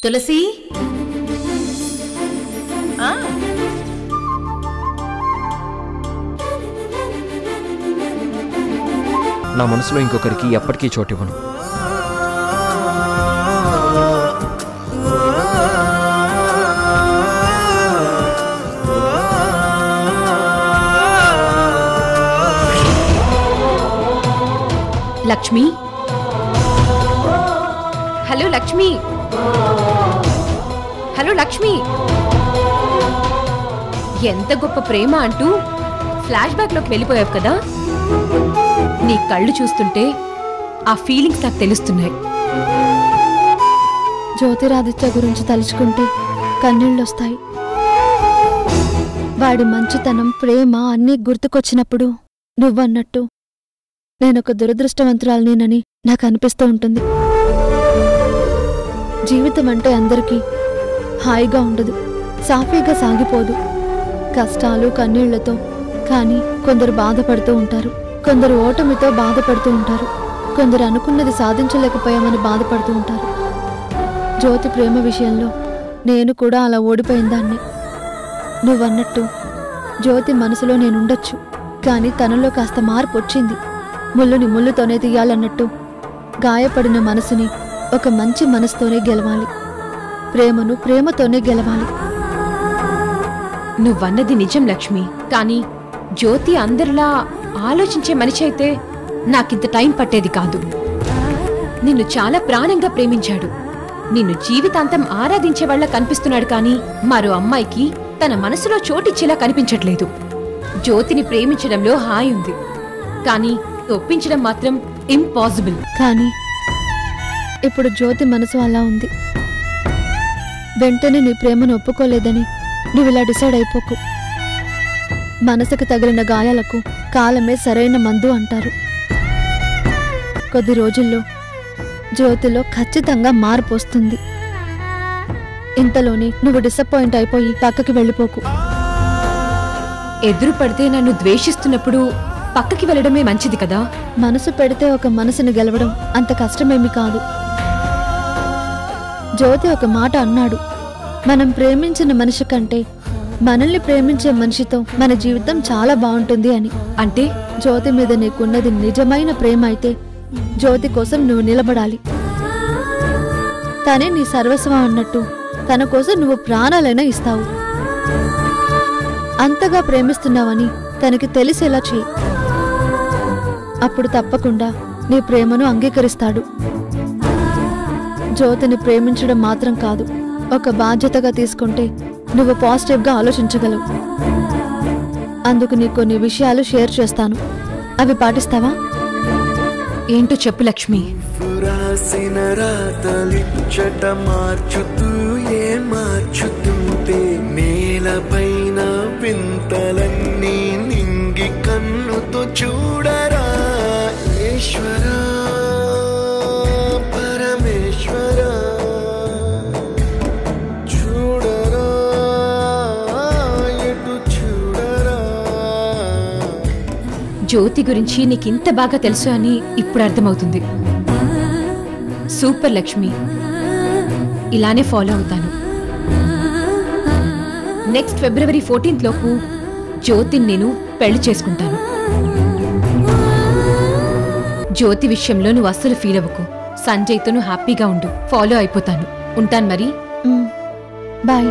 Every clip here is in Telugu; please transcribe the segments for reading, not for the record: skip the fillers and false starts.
తులసి నా మనసులో ఇంకొకరికి ఎప్పటికీ చోటివ్వను. Lakshmi, hello Lakshmi, hello Lakshmi. ఎంత గొప్ప ప్రేమ అంటూ ఫ్లాష్ బ్యాక్ లోకి వెళ్ళిపోయావు కదా. నీ కళ్ళు చూస్తుంటే ఆ ఫీలింగ్స్ నాకు తెలుస్తున్నాయి. జ్యోతిరాదిత్య గురించి తలుచుకుంటే కన్నీళ్ళొస్తాయి. వాడి మంచితనం, ప్రేమ అన్నీ గుర్తుకొచ్చినప్పుడు నువ్వన్నట్టు నేనొక దురదృష్టవంతురాలినేనని నాకు అనిపిస్తూ ఉంటుంది. జీవితం అంటే అందరికీ హాయిగా ఉండదు, సాఫీగా సాగిపోదు. కష్టాలు, కన్నీళ్లతో. కానీ కొందరు బాధపడుతూ ఉంటారు, కొందరు ఓటమితో బాధపడుతూ ఉంటారు, కొందరు అనుకున్నది సాధించలేకపోయామని బాధపడుతూ ఉంటారు. జ్యోతి ప్రేమ విషయంలో నేను కూడా అలా ఓడిపోయిందాన్ని. నువ్వన్నట్టు జ్యోతి మనసులో నేనుండొచ్చు, కానీ తనలో కాస్త మార్పు వచ్చింది. ముళ్ళుని ముళ్ళుతోనే తీయాలన్నట్టు గాయపడిన మనసుని ఒక మంచి మనసుతోనే గెలవాలి, ప్రేమను ప్రేమతోనే గెలవాలి. నువ్వన్నది నిజం లక్ష్మి. కానీ జ్యోతి అందరిలా ఆలోచించే మనిషి అయితే నాకింత టైం పట్టేది కాదు. నిన్ను చాలా ప్రాణంగా ప్రేమించాడు, నిన్ను జీవితాంతం ఆరాధించేవాళ్లా కనిపిస్తున్నాడు. కానీ మరో అమ్మాయికి తన మనసులో చోటిచ్చేలా కనిపించట్లేదు. జ్యోతిని ప్రేమించడంలో హాయి ఉంది, కానీ ఒప్పించడం మాత్రం ఇంపాసిబుల్. కానీ ఇప్పుడు జ్యోతి మనసు అలా ఉంది. వెంటనే నీ ప్రేమను ఒప్పుకోలేదని నువ్విలా డిసైడ్ అయిపోకు. మనసుకు తగిలిన గాయాలకు కాలమే సరైన మందు అంటారు. కొద్ది రోజుల్లో జ్యోతిలో ఖచ్చితంగా మార్పు వస్తుంది. ఇంతలోనే నువ్వు డిసప్పాయింట్ అయిపోయి పక్కకి వెళ్ళిపోకు. ఎదురు పడితే నన్ను ద్వేషిస్తున్నప్పుడు పక్కకి వెళ్ళడమే మంచిది కదా. మనసు పెడితే ఒక మనసుని గెలవడం అంత కష్టమేమి కాదు. జ్యోతి ఒక మాట అన్నాడు, మనం ప్రేమించిన మనిషి కంటే మనల్ని ప్రేమించే మనిషితో మన జీవితం చాలా బాగుంటుంది అని. అంటే జ్యోతి మీద నీకున్నది నిజమైన ప్రేమ అయితే జ్యోతి కోసం నువ్వు నిలబడాలి. తనే నీ సర్వస్వం అన్నట్టు తన కోసం నువ్వు ప్రాణాలైనా ఇస్తావు. అంతగా ప్రేమిస్తున్నావని తనకి తెలిసేలా చెయ్యి. అప్పుడు తప్పకుండా నీ ప్రేమను అంగీకరిస్తాడు. జ్యోతిని ప్రేమించడం మాత్రం కాదు, ఒక బాధ్యతగా తీసుకుంటే నువ్వు పాజిటివ్గా ఆలోచించగలవు. అందుకు నీ కొన్ని విషయాలు షేర్ చేస్తాను, అవి పాటిస్తావా? ఏంటో చెప్పు లక్ష్మి. నేలపైన వింతలన్నీ నింగి కన్నుతో చూడరా ఈశ్వరా పరమేశ్వరా, చూడరా ఎటు చూడరా. జ్యోతి గురించి నీకింత బాగా తెలుసు అని ఇప్పుడు అర్థమవుతుంది. సూపర్ లక్ష్మి, ఇలానే ఫాలో అవుతాను. నెక్స్ట్ ఫిబ్రవరి 14th లోపు జ్యోతిని నేను పెళ్లి చేసుకుంటాను. జ్యోతి విషయంలో నువ్వు అస్సలు ఫీల్ అవ్వకు. సంజయ్తో నువ్వు హ్యాపీగా ఉండు. ఫాలో అయిపోతాను. ఉంటాను మరి. బాయ్.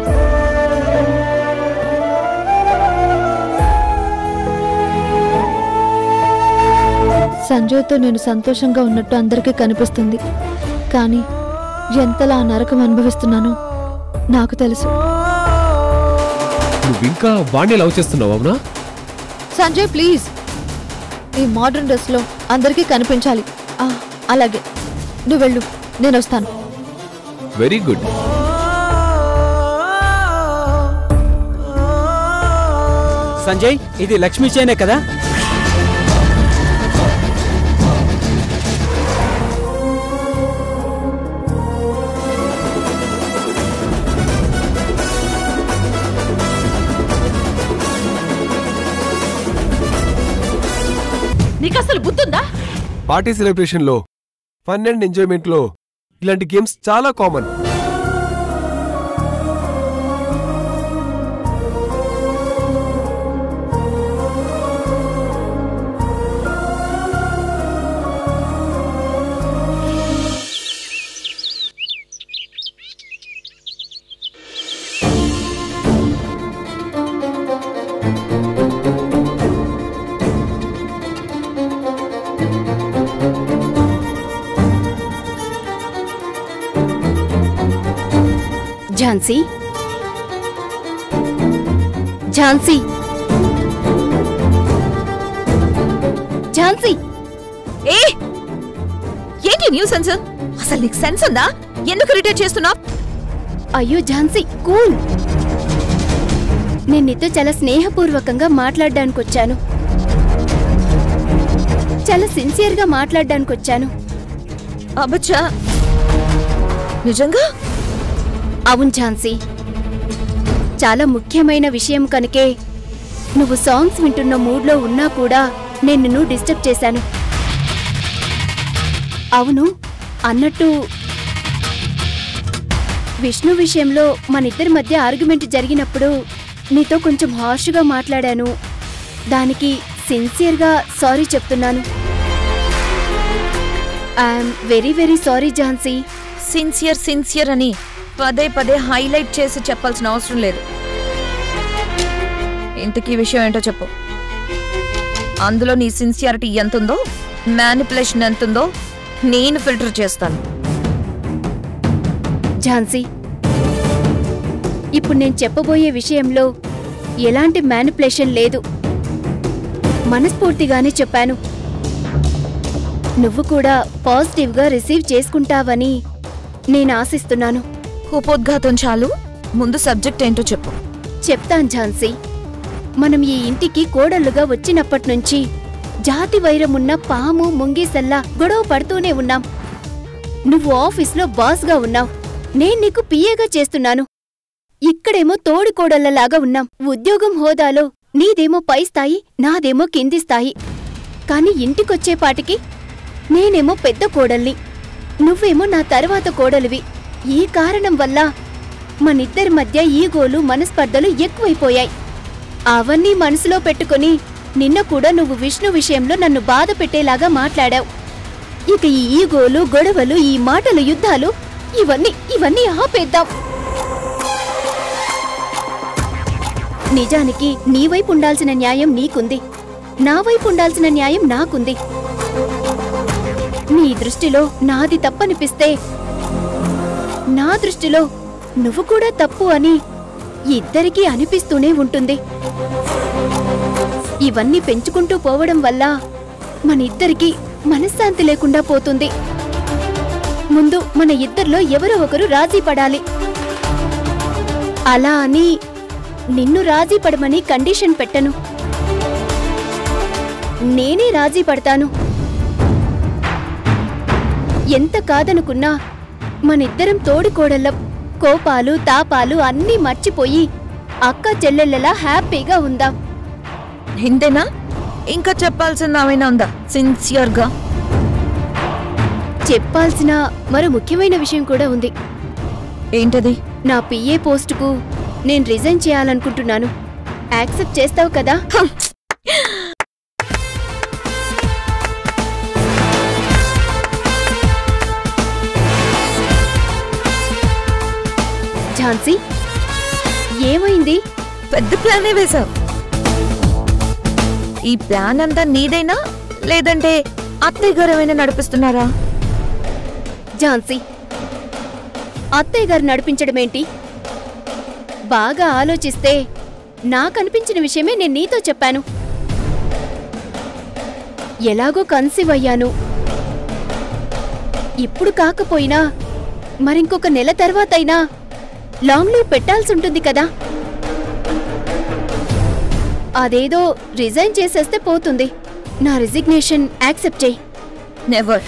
సంజయ్తో నేను సంతోషంగా ఉన్నట్టు అందరికీ కనిపిస్తుంది, కానీ ఎంతలా నరకం అనుభవిస్తున్నానో నాకు తెలుసు. నువ్వింకా వాణ్ణి లవ్ చేస్తున్నావు అవునా? సంజయ్ ప్లీజ్, ఈ మోడర్న్ డ్రెస్ లో అందరికీ కనిపించాలి. అలాగే, నువ్వు వెళ్ళు, నేను వస్తాను. Very good. సంజయ్, ఇది లక్ష్మీ చైనే కదా? నీకసలు బుద్ధుందా? పార్టీ సెలబ్రేషన్ లో, ఫన్ అండ్ ఎంజాయ్మెంట్ లో ఇలాంటి గేమ్స్ చాలా కామన్. ఝాన్సీ ఝాన్సీ ఝాన్సీ ఏ ఏంటి న్యూసెన్స్? అసలు నీకు సెన్స్ ఉందా? ఎందుకు ఇరిటేట్ చేస్తున్నావు? అయ్యో ఝాన్సీ కూల్. నేను నీతో చాలా స్నేహపూర్వకంగా మాట్లాడడానికి వచ్చాను. చాలా సిన్సియర్గా మాట్లాడడానికి వచ్చాను. అబ్బచ్చా, నిజంగా? అవును ఝాన్సీ, చాలా ముఖ్యమైన విషయం కనుకే నువ్వు సాంగ్స్ వింటున్న మూడ్లో ఉన్నా కూడా నేను నిన్ను డిస్టర్బ్ చేశాను. అవును, అన్నట్టు విష్ణు విషయంలో మనిద్దరి మధ్య ఆర్గ్యుమెంట్ జరిగినప్పుడు నీతో కొంచెం హార్ష్గా మాట్లాడాను. దానికి సిన్సియర్గా సారీ చెప్తున్నాను. I'm very very sorry Jhansi. Sincere అని పదే పదే హైలైట్ చేసి చెప్పాల్సిన అవసరం లేదు. ఇంతకీ విషయం ఏంటో చెప్పు. అందులో నీ సిన్సియారిటీ ఎంతుందో, మ్యానిపులేషన్ ఎంతుందో నేను ఫిల్టర్ చేస్తాను. ఝాన్సీ, ఇప్పుడు నేను చెప్పబోయే విషయంలో ఎలాంటి మ్యానిపులేషన్ లేదు. మనస్ఫూర్తిగానే చెప్పాను. నువ్వు కూడా పాజిటివ్గా రిసీవ్ చేసుకుంటావని నేను ఆశిస్తున్నాను. ఉపోద్ఘాతం చాలు, ముందు సబ్జెక్ట్ ఏంటో చెప్పు. చెప్తాను ఝాన్సీ. మనం ఈ ఇంటికి కోడళ్లుగా వచ్చినప్పట్నుంచి జాతి వైరమున్న పాము ముంగీసల్లా గొడవ పడుతూనే ఉన్నాం. నువ్వు ఆఫీస్లో బాస్గా ఉన్నావు, నేను నీకు పిఏగా చేస్తున్నాను. ఇక్కడేమో తోడికోడళ్లలాగా ఉన్నాం. ఉద్యోగం హోదాలో నీదేమో పై స్థాయి, నాదేమో కింది స్థాయి. కాని ఇంటికొచ్చేపాటికి నేనేమో పెద్ద కోడల్ని, నువ్వేమో నా తర్వాత కోడలివి. ఈ కారణం వల్ల మనిద్దరి మధ్య ఈగోలు, మనస్పర్ధలు ఎక్కువైపోయాయి. అవన్నీ మనసులో పెట్టుకుని నిన్న కూడా నువ్వు విష్ణు విషయంలో నన్ను బాధ పెట్టేలాగా మాట్లాడావు. ఇక ఈ ఈగోలు, గొడవలు, ఈ మాటలు, యుద్ధాలు ఇవన్నీ ఆపేద్దాం. నిజానికి నీ వైపు ఉండాల్సిన న్యాయం నీకుంది, నా వైపు ఉండాల్సిన న్యాయం నాకుంది. నీ దృష్టిలో నాది తప్పనిపిస్తే నా దృష్టిలో నువ్వు కూడా తప్పు అని ఇద్దరికీ అనిపిస్తూనే ఉంటుంది. ఇవన్నీ పెంచుకుంటూ పోవడం వల్ల మనిద్దరికీ మనశ్శాంతి లేకుండా పోతుంది. ముందు మన ఇద్దరిలో ఎవరో ఒకరు రాజీ పడాలి. అలా అని నిన్ను రాజీ పడమని కండిషన్ పెట్టను, నేనే రాజీ పడతాను. ఎంత కాదనుకున్నా మనిద్దరం తోడికోడళ్ళం. కోపాలు, తాపాలు అన్నీ మర్చిపోయి అక్క చెల్లెళ్ళలా హ్యాపీగా ఉందాం. ఇంతేనా? ఇంకా చెప్పాల్సింది ఏమైనా ఉందా సిన్సియర్గా? చెప్పాల్సిన మరో ముఖ్యమైన విషయం కూడా ఉంది. ఏంటది? నా పిఏ పోస్టుకు నేను రిజైన్ చేయాలనుకుంటున్నాను. యాక్సెప్ట్ చేస్తావు కదా? ఝాన్సీ, ఏమైంది? పెద్ద ప్లానే వేశావు. ఈ ప్లాన్ అంతా నీదేనా, లేదంటే అత్తయ్య గారు ఏమైనా నడిపిస్తున్నారా? ఝాన్సీ, అత్తయ్య గారు నడిపించడమేంటి? బాగా ఆలోచిస్తే నాకనిపించిన విషయమే నేను నీతో చెప్పాను. ఎలాగో కన్సీవ్ అయ్యాను. ఇప్పుడు కాకపోయినా మరింకొక నెల తర్వాతైనా లాంగ్ లీవ్ పెట్టాల్సుంటుంది కదా. అదేదో రిజైన్ చేసేస్తే పోతుంది. నా రిజిగ్నేషన్ యాక్సెప్ట్ చేయి. నెవర్.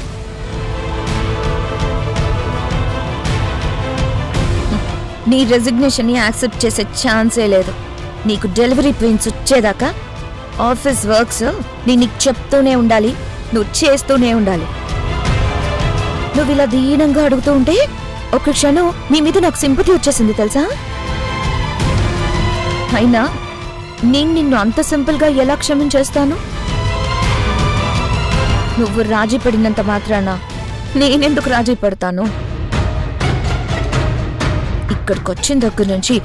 నీ రెసిగ్నేషన్ ని యాక్సెప్ట్ చేసే ఛాన్సే లేదు. నీకు డెలివరీ పెయిన్స్ వచ్చేదాకా ఆఫీస్ వర్క్స్ నీకు చెప్తూనే ఉండాలి, నువ్వు చేస్తూనే ఉండాలి. నువ్వు ఇలా దీనంగా అడుగుతూ ఉంటే ఒక క్షణం నీ మీద నాకు సింపతి వచ్చేసింది తెలుసా? అయినా నేను నిన్ను అంత సింపుల్గా ఎలా క్షమించేస్తాను? నువ్వు రాజీ పడినంత మాత్రాన నేనెందుకు రాజీ పడతాను? ఇక్కడికొచ్చిన దగ్గర నుంచి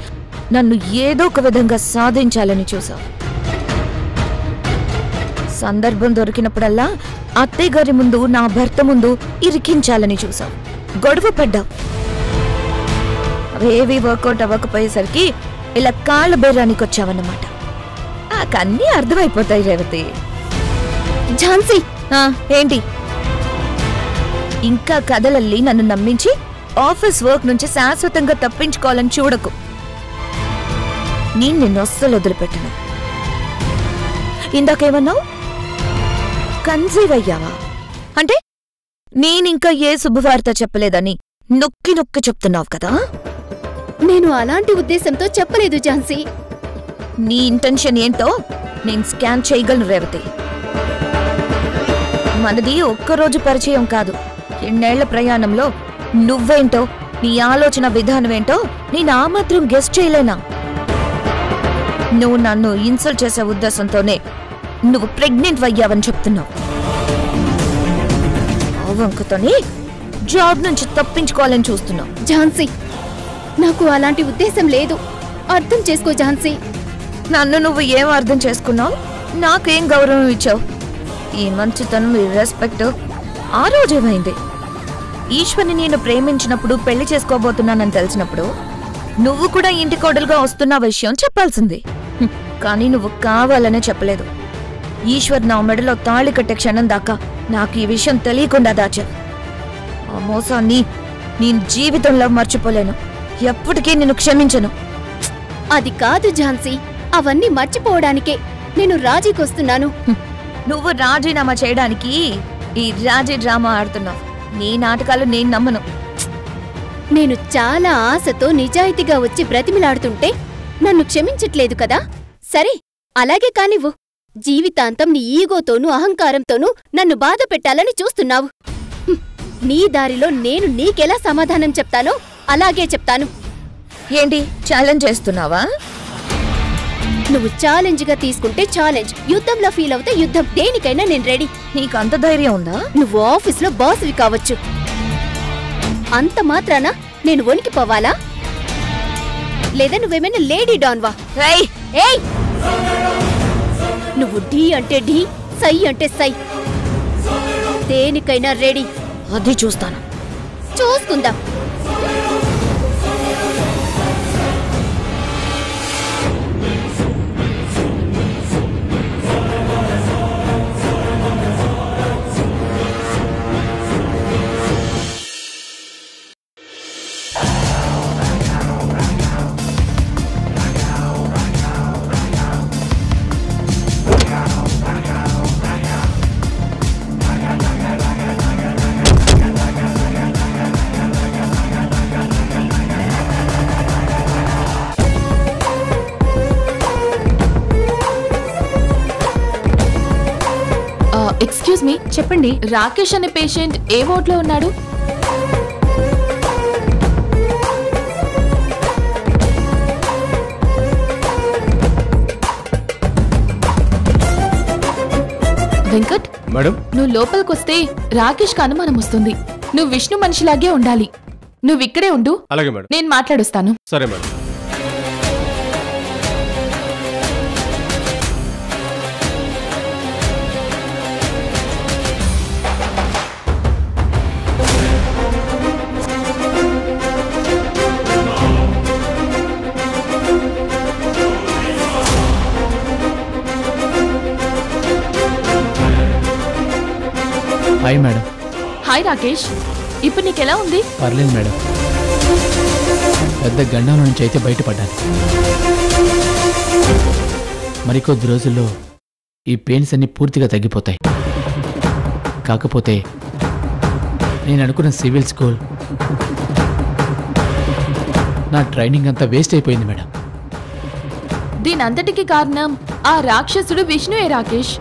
నన్ను ఏదో ఒక విధంగా సాధించాలని చూసావు. సందర్భం దొరికినప్పుడల్లా అత్తయ్య గారి ముందు, నా భర్త ముందు ఇరికించాలని చూసావు. గొడవ పడ్డావు. అవేవి వర్కౌట్ అవ్వకపోయేసరికి ఇలా కాళ్ళ బేరానికి వచ్చావన్నమాట. నాకన్నీ అర్థమైపోతాయి రేవతి. ఝాన్సీ, ఏంటి ఇంకా కథలల్లి నన్ను నమ్మించి ఆఫీస్ వర్క్ నుంచి శాశ్వతంగా తప్పించుకోవాలని చూడకు. నేను నిన్ను అస్సలు వదిలిపెట్టను. ఇందాకేమన్నావు? కన్సీవ్ అయ్యావా అంటే నేనింకా ఏ శుభవార్త చెప్పలేదని నొక్కి నొక్కి చెప్తున్నావు కదా. నేను అలాంటి ఉద్దేశంతో చెప్పలేదు ఝాన్సీ. నీ ఇంటెన్షన్ ఏంటో నేను స్కాన్ చేయగలను రేవతి. మనది ఒక్కరోజు పరిచయం కాదు, ఎన్నేళ్ల ప్రయాణంలో నువ్వేంటో నీ ఆలోచన విధానమేంటో నేను ఆ మాత్రం గెస్ట్ చేయలేనా? నువ్వు నన్ను ఇన్సల్ట్ చేసే ఉద్దేశంతోనే నువ్వు ప్రెగ్నెంట్ అయ్యావని చెప్తున్నావు. ఆ వంకతోనే జాబ్ నుంచి తప్పించుకోవాలని చూస్తున్నావు. ఝాన్సీ, నాకు అలాంటి ఉద్దేశం లేదు. అర్థం చేసుకో ఝాన్సీ. నన్ను నువ్వు ఏం అర్థం చేసుకున్నావు? నాకేం గౌరవం ఇచ్చావు? ఈ మంచితనం, ఈ రెస్పెక్ట్ ఆ రోజేమైంది? ఈశ్వర్ని నేను ప్రేమించినప్పుడు, పెళ్లి చేసుకోబోతున్నానని తెలిసినప్పుడు నువ్వు కూడా ఇంటి కోడలుగా వస్తున్న విషయం చెప్పాల్సింది. కానీ నువ్వు కావాలనే చెప్పలేదు. ఈశ్వర్ నా మెడలో తాళి కట్టే క్షణం దాకా నాకు ఈ విషయం తెలియకుండా దాచా. ఆ మోసాన్ని నేను జీవితంలో మర్చిపోలేను. ఎప్పటికీ నిన్ను క్షమించను. అది కాదు ఝాన్సీ, అవన్నీ మర్చిపోవడానికే నేను రాజీకొస్తున్నాను. నువ్వు రాజీనామా చేయడానికి ఈ రాజీ డ్రామా ఆడుతున్నావు. నీ నాటకాలు నేను నమ్మను. నేను చాలా ఆశతో నిజాయితీగా వచ్చి బ్రతిమిలాడుతుంటే నన్ను క్షమించట్లేదు కదా. సరే, అలాగే కానివ్వు. జీవితాంతం నీ ఈగోతోనూ అహంకారంతోనూ నన్ను బాధ పెట్టాలని చూస్తున్నావు. నీ దారిలో నేను నీకెలా సమాధానం చెప్తానో అలాగే చెప్తాను. ఏంటి ఛాలెంజ్ చేస్తున్నావా? నువ్వు ఛాలెంజ్గా తీసుకుంటే ఛాలెంజ్, యుద్ధంలో ఫీల్ అవుతే యుద్ధం. దేనికైనా నేను రెడీ. నీకు అంత ధైర్యం ఉందా? నువ్వు ఆఫీస్లో బాస్వి కావచ్చు, అంత మాత్రాన నేను వణికిపోవాలా? లేదా నువ్వేమైనా లేడీ డాన్వా? ఏయ్, నువ్వు ఢీ అంటే ఢీ, సై అంటే సై. దేనికైనా రెడీ. అది చూస్తాను. చూసుకుందాం. ఎక్స్క్యూజ్ మీ, చెప్పండి. రాకేష్ అనే పేషెంట్ ఏ వార్డులో ఉన్నాడు? వెంకట్, మేడం, నువ్వు లోపలికొస్తే రాకేష్కి అనుమానం వస్తుంది. నువ్వు విష్ణు మనిషిలాగే ఉండాలి. నువ్వు ఇక్కడే ఉండు. అలాగే మేడం. నేను మాట్లాడొస్తాను. సరే madam. Hi madam. Hi Rakesh, ఇప్పుడు నీకెలా ఉంది? పర్లేదు మేడం, పెద్ద గండంలో నుంచి అయితే బయటపడ్డాను. మరికొద్ది రోజుల్లో ఈ పెయిన్స్ అన్ని పూర్తిగా తగ్గిపోతాయి. కాకపోతే నేను అనుకున్న సివిల్ స్కూల్, నా ట్రైనింగ్ అంతా వేస్ట్ అయిపోయింది మేడం. దీనంతటికి కారణం ఆ రాక్షసుడు విష్ణువే రాకేష్.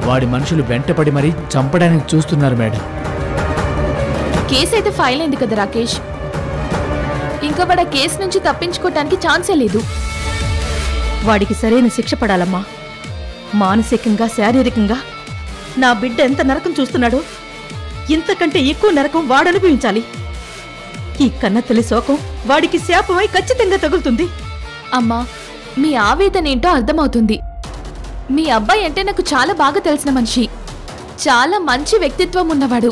వాడి మనుషులు వెంటపడి మరీ చంపడానికి చూస్తున్నారు మేడం. కేసు అయితే ఫైల్ అయింది కదా రాకేష్. ఇంకా వాడు ఆ కేసు నుంచి తప్పించుకోవటానికి ఛాన్సే లేదు. వాడికి సరైన శిక్ష పడాలమ్మా. మానసికంగా, శారీరకంగా నా బిడ్డ ఎంత నరకం చూస్తున్నాడో ఇంతకంటే ఎక్కువ నరకం వాడనుభవించాలి. ఈ కన్నతల్లి శోకం వాడికి శాపమై ఖచ్చితంగా తగులుతుంది. అమ్మా, మీ ఆవేదన ఏంటో అర్థమవుతుంది. మీ అబ్బాయి అంటే నాకు చాలా బాగా తెలిసిన మనిషి, చాలా మంచి వ్యక్తిత్వం ఉన్నవాడు.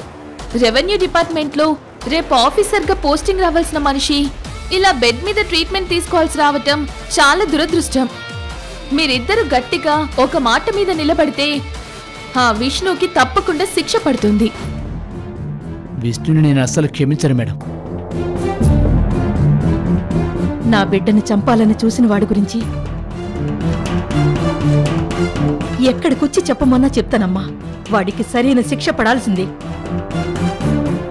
రెవెన్యూ డిపార్ట్మెంట్లో రేపు ఆఫీసర్గా పోస్టింగ్ రావాల్సిన మనిషి ఇలా బెడ్ మీద ట్రీట్మెంట్ తీసుకోవాల్సి రావటం చాలా దురదృష్టం. మీరిద్దరు గట్టిగా ఒక మాట మీద నిలబడితే ఆ విష్ణుకి తప్పకుండా శిక్ష పడుతుంది. విష్ణుని నేను అస్సలు క్షమించను మేడం. నా బిడ్డని చంపాలని చూసిన వాడి గురించి ఎక్కడికొచ్చి చెప్పమన్నా చెప్తానమ్మా. వాడికి సరైన శిక్ష పడాల్సిందే.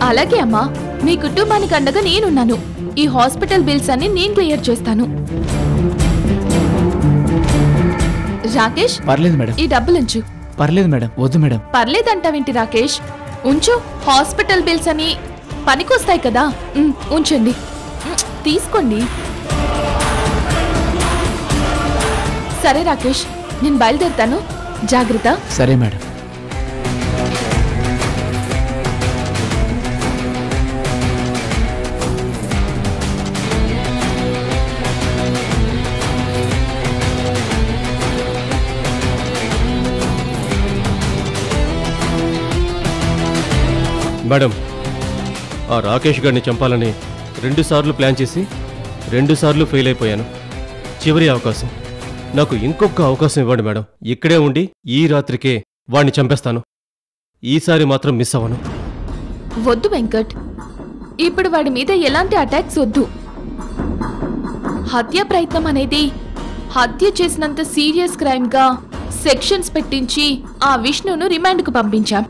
అలాగే అమ్మా, మీ కుటుంబానికి అండగా నేనున్నాను. ఈ హాస్పిటల్ బిల్స్ అన్ని నేను క్లియర్ చేస్తాను. రాకేష్, పర్లేదు మేడం. ఈ డబ్బులుంచు. పర్లేదు మేడం, వద్దు మేడం. పర్లేదంటావేంటి రాకేష్? ఉంచు. హాస్పిటల్ బిల్స్ అని పనికొస్తాయి కదా. ఉంచండి. తీసుకోండి. సరే రాకేష్, నేను బయలుదేరుతాను. జాగ్రత్త. సరే మేడం. మేడం, ఆ రాకేష్ గారిని చంపాలని 2 సార్లు ప్లాన్ చేసి 2 సార్లు ఫెయిల్ అయిపోయాను. చివరి అవకాశం. నాకు ఇంకొక అవకాశం ఇవ్వండి మేడం. ఇక్కడే ఉండి ఈ రాత్రికే వాణ్ణి చంపేస్తాను. ఈసారి మాత్రం మిస్ అవ్వను. వద్దు వెంకట్, ఇప్పుడు వాడి మీద ఎలాంటి అటాక్స్ వద్దు. హత్య ప్రయత్నం అనేది హత్య చేసినంత సీరియస్ క్రైమ్ గా సెక్షన్స్ పెట్టించి ఆ విష్ణును రిమాండ్కు పంపించాం.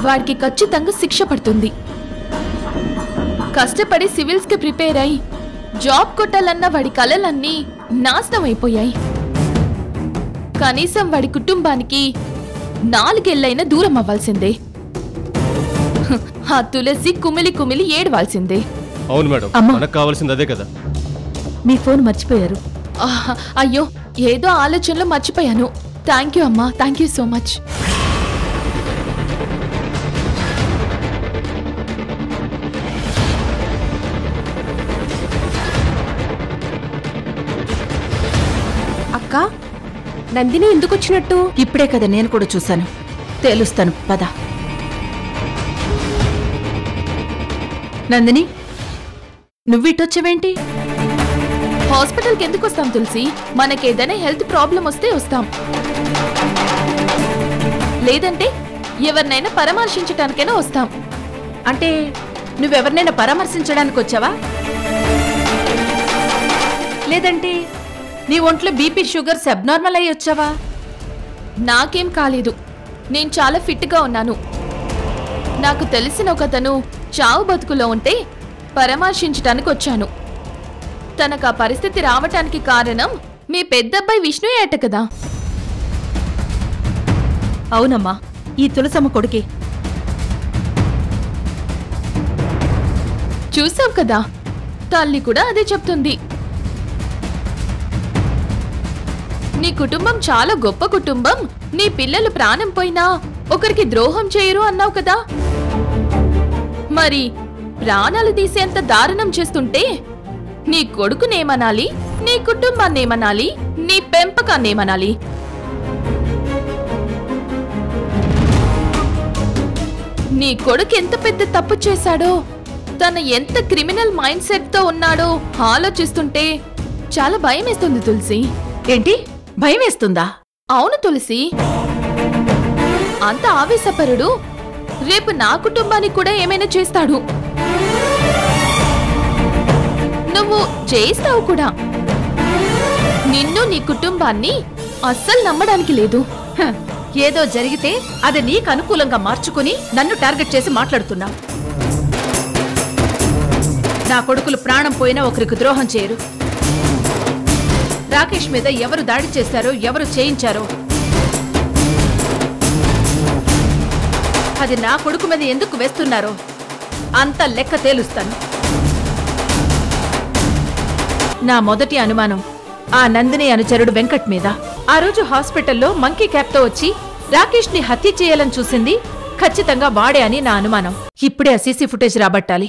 వాడికి ఖచ్చితంగా శిక్ష పడుతుంది. కష్టపడి సివిల్స్ కి ప్రిపేర్ అయి జాబ్ కొట్టాలన్న వాడి కలలన్నీ నాశనం అయిపోయాయి. కనీసం వాడి కుటుంబానికి 4 ఏళ్లైనా దూరం అవ్వాల్సిందే. ఆ తులసి కుమిలి కుమిలి ఏడవాల్సిందే. అవును మేడం, మనకు కావాల్సింది అదే కదా. మీ ఫోన్ మర్చిపోయారు. అయ్యో, ఏదో ఆలోచనలో మర్చిపోయాను. థ్యాంక్ యూ అమ్మా, థ్యాంక్ యూ సో మచ్. అక్క, నందిని ఎందుకు వచ్చినట్టు? ఇప్పుడే కదా నేను కూడా చూశాను. తేలుస్తాను, పద. నందిని, నువ్విటొచ్చావేంటి? హాస్పిటల్కి ఎందుకు వస్తాం తులసి? మనకేదైనా హెల్త్ ప్రాబ్లం వస్తే వస్తాం, లేదంటే ఎవరినైనా పరామర్శించడానికైనా వస్తాం. అంటే నువ్వెవరినైనా పరామర్శించడానికి వచ్చావా? లేదంటే నీ ఒంట్లో బీపీ షుగర్స్ అబ్నార్మల్ అయ్యి వచ్చావా? నాకేం కాలేదు, నేను చాలా ఫిట్గా ఉన్నాను. నాకు తెలిసిన ఒకతను చావు బతుకులో ఉంటే పరామర్శించడానికి వచ్చాను. తనకు ఆ పరిస్థితి రావటానికి కారణం మీ పెద్దబ్బాయి విష్ణు ఏట కదా. అవునమ్మా, ఈ తులసమ్మ కొడుకే. చూసావు కదా, తల్లి కూడా అదే చెప్తుంది. నీ కుటుంబం చాలా గొప్ప కుటుంబం, నీ పిల్లలు ప్రాణం పోయినా ఒకరికి ద్రోహం చేయరు అన్నావు కదా. మరి ప్రాణాలు తీసేంత దారుణం చేస్తుంటే నీ కొడుకునేమనాలి, నీ కుటుంబాన్నేమనాలి, నీ పెంపకాన్నేమనాలి? నీ కొడుకు ఎంత పెద్ద తప్పు చేశాడో, తన ఎంత క్రిమినల్ మైండ్ సెట్ తో ఉన్నాడో ఆలోచిస్తుంటే చాలా భయం వేస్తుంది తులసి. ఏంటి, భయం వేస్తుందా? అవును తులసి, అంత ఆవేశపరుడు రేపు నా కుటుంబానికి కూడా ఏమైనా చేస్తాడు. నువ్వు చేస్తావు కూడా. నిన్ను నీ కుటుంబాన్ని అస్సలు నమ్మడానికి లేదు. ఏదో జరిగితే అది నీకు అనుకూలంగా మార్చుకుని నన్ను టార్గెట్ చేసి మాట్లాడుతున్నావు. నా కొడుకులు ప్రాణం పోయినా ఒకరికి ద్రోహం చేయరు. రాకేష్ మీద ఎవరు దాడి చేశారో, ఎవరు చేయించారో, అది నా కొడుకు మీద ఎందుకు వేస్తున్నారో అంత లెక్క తేలుస్తాను. నా మొదటి అనుమానం ఆ నందిని అనుచరుడు వెంకట్ మీద. ఆ రోజు హాస్పిటల్లో మంకీ క్యాప్తో వచ్చి రాకేష్ ని హత్య చేయాలని చూసింది ఖచ్చితంగా వాడే అని నా అనుమానం. ఇప్పుడే ఆ సీసీ ఫుటేజ్ రాబట్టాలి.